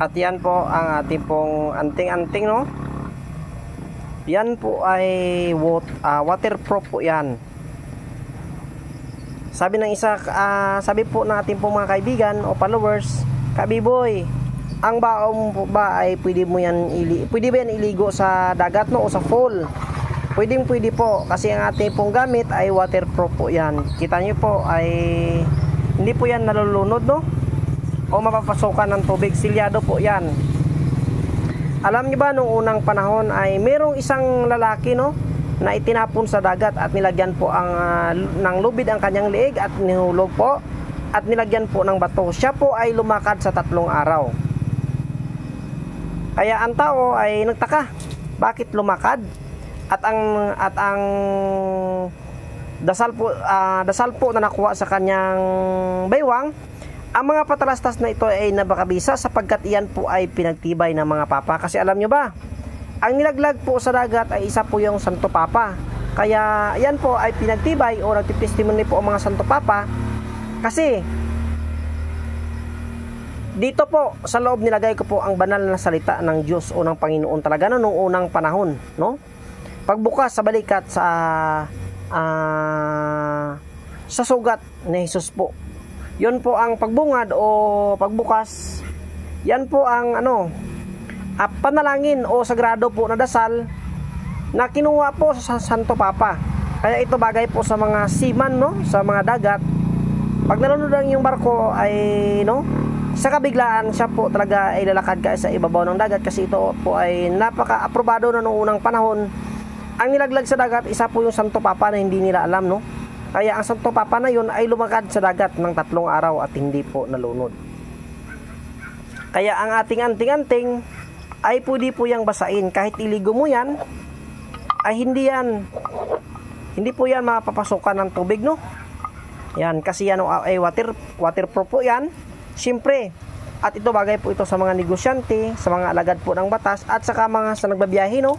At yan po ang ating pong anting-anting, no? Yan po ay waterproof po yan. Sabi ng isa, sabi po ng ating pong mga kaibigan o followers, Kabiboy, ang baong po ba ay pwede ba yan iligo sa dagat, no, o sa fall? Pwede po, kasi ang ating pong gamit ay waterproof po yan. Kita nyo po ay hindi po yan nalulunod, no, o mapapasokan ng tubig. Silyado po yan. Alam nyo ba, noong unang panahon ay merong isang lalaki, no, na itinapon sa dagat at nilagyan po ng lubid ang kanyang liig at nihulog po at nilagyan po ng bato. Siya po ay lumakad sa 3 araw. Kaya ang tao ay nagtaka, bakit lumakad? At ang dasal po na nakuha sa kanyang baywang, ang mga patalastas na ito ay nabakabisa sapagkat iyan po ay pinagtibay ng mga papa. Kasi alam nyo ba, ang nilaglag po sa dagat ay isa po yung Santo Papa. Kaya yan po ay pinagtibay o nagtitestimony po ang mga Santo Papa. Kasi dito po sa loob nilagay ko po ang banal na salita ng Diyos o ng Panginoon talaga, no, noong unang panahon, no? Pagbukas sa balikat sa sugat ni Jesus po. Yun po ang pagbungad o pagbukas. Yan po ang panalangin o sagrado po na dasal na kinuha po sa Santo Papa. Kaya ito bagay po sa mga seaman, no, sa mga dagat. Pag nalunod ang yung barko ay, no, sa kabiglaan siya po talaga ay lalakad ka sa ibabaw ng dagat, kasi ito po ay napaka-aprobado na noong unang panahon. Ang nilaglag sa dagat, isa po yung Santo Papa na hindi nila alam, no. Kaya ang Santo Papa na yun ay lumakad sa dagat ng 3 araw at hindi po nalunod. Kaya ang ating anting-anting ay pwede po yang basain. Kahit iligo mo yan, ay hindi po yan mapapasokan ng tubig, no. Yan, kasi yan ay waterproof po yan. Siyempre, at ito bagay po ito sa mga negosyante, sa mga alagad po ng batas, at saka mga sa nagbabiyahe, no,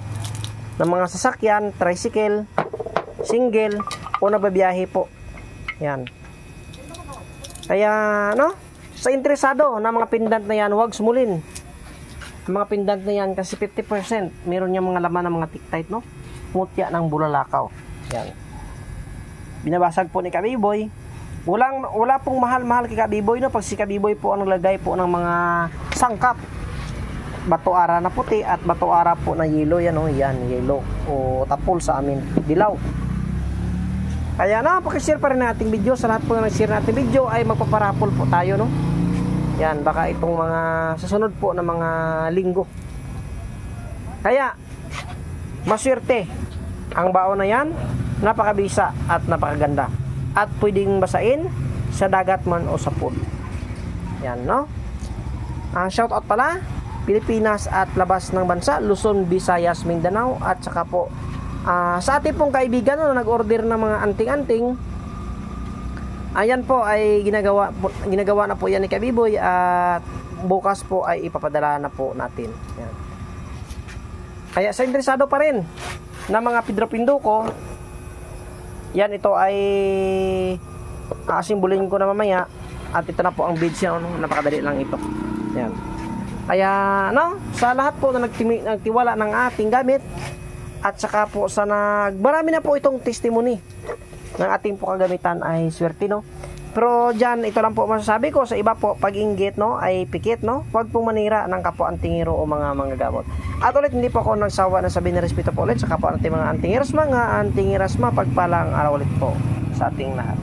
ng mga sasakyan, tricycle, single, o nagbabiyahe po. Yan. Kaya, no, sa interesado na mga pendant na yan, huwag sumulin. Mga pendant na yan, kasi 50% meron niya mga laman ng mga tiktite, no, mutya ng bulalakaw. Yan. Binabasag po ni Kabiboy. Wala pong mahal-mahal kay Kabiboy, no, pag si Kabiboy po ang naglagay po ng mga sangkap. Bato ara na puti at bato ara po na yelo, yan, oh, yan, yelo o tapol sa amin, dilaw. Kaya na, pakishare pa rin na ating video. Sa lahat po na nag-share na ating video ay magpaparapol po tayo, no. Yan, baka itong mga susunod po na mga linggo. Kaya maswerte ang baon na yan, napakabisa at napakaganda. At pwedeng basain sa dagat man o sa pool. Yan, no. Ang shoutout pala, Pilipinas at labas ng bansa, Luzon, Visayas, Mindanao, at saka po sa ating pong kaibigan na nag-order ng mga anting-anting. Ayan po ay ginagawa na po yan ni Kabiboy, at bukas po ay ipapadala na po natin. Yan. Kaya sa interesado pa rin na mga Pedro Pinduko, yan, ito ay asimbulin ko na mamaya. At ito na po ang beads niya, no? Napakadali lang ito. Yan. Kaya, no, sa lahat po na nagtiwala ng ating gamit, at saka po sa marami na po itong testimony ng ating po kagamitan ay swerte, no. Pero dyan, ito lang po masasabi ko. Sa iba po, pag-inggit, no, ay pikit, no. Huwag pong manira ng kapwa antingero o mga manggagamot. At ulit, hindi po ako nagsawa na sabihin na respeto po ulit sa kapwa natin mga antingeros, mga antingeras, mapagpalang araw ulit po sa ating lahat.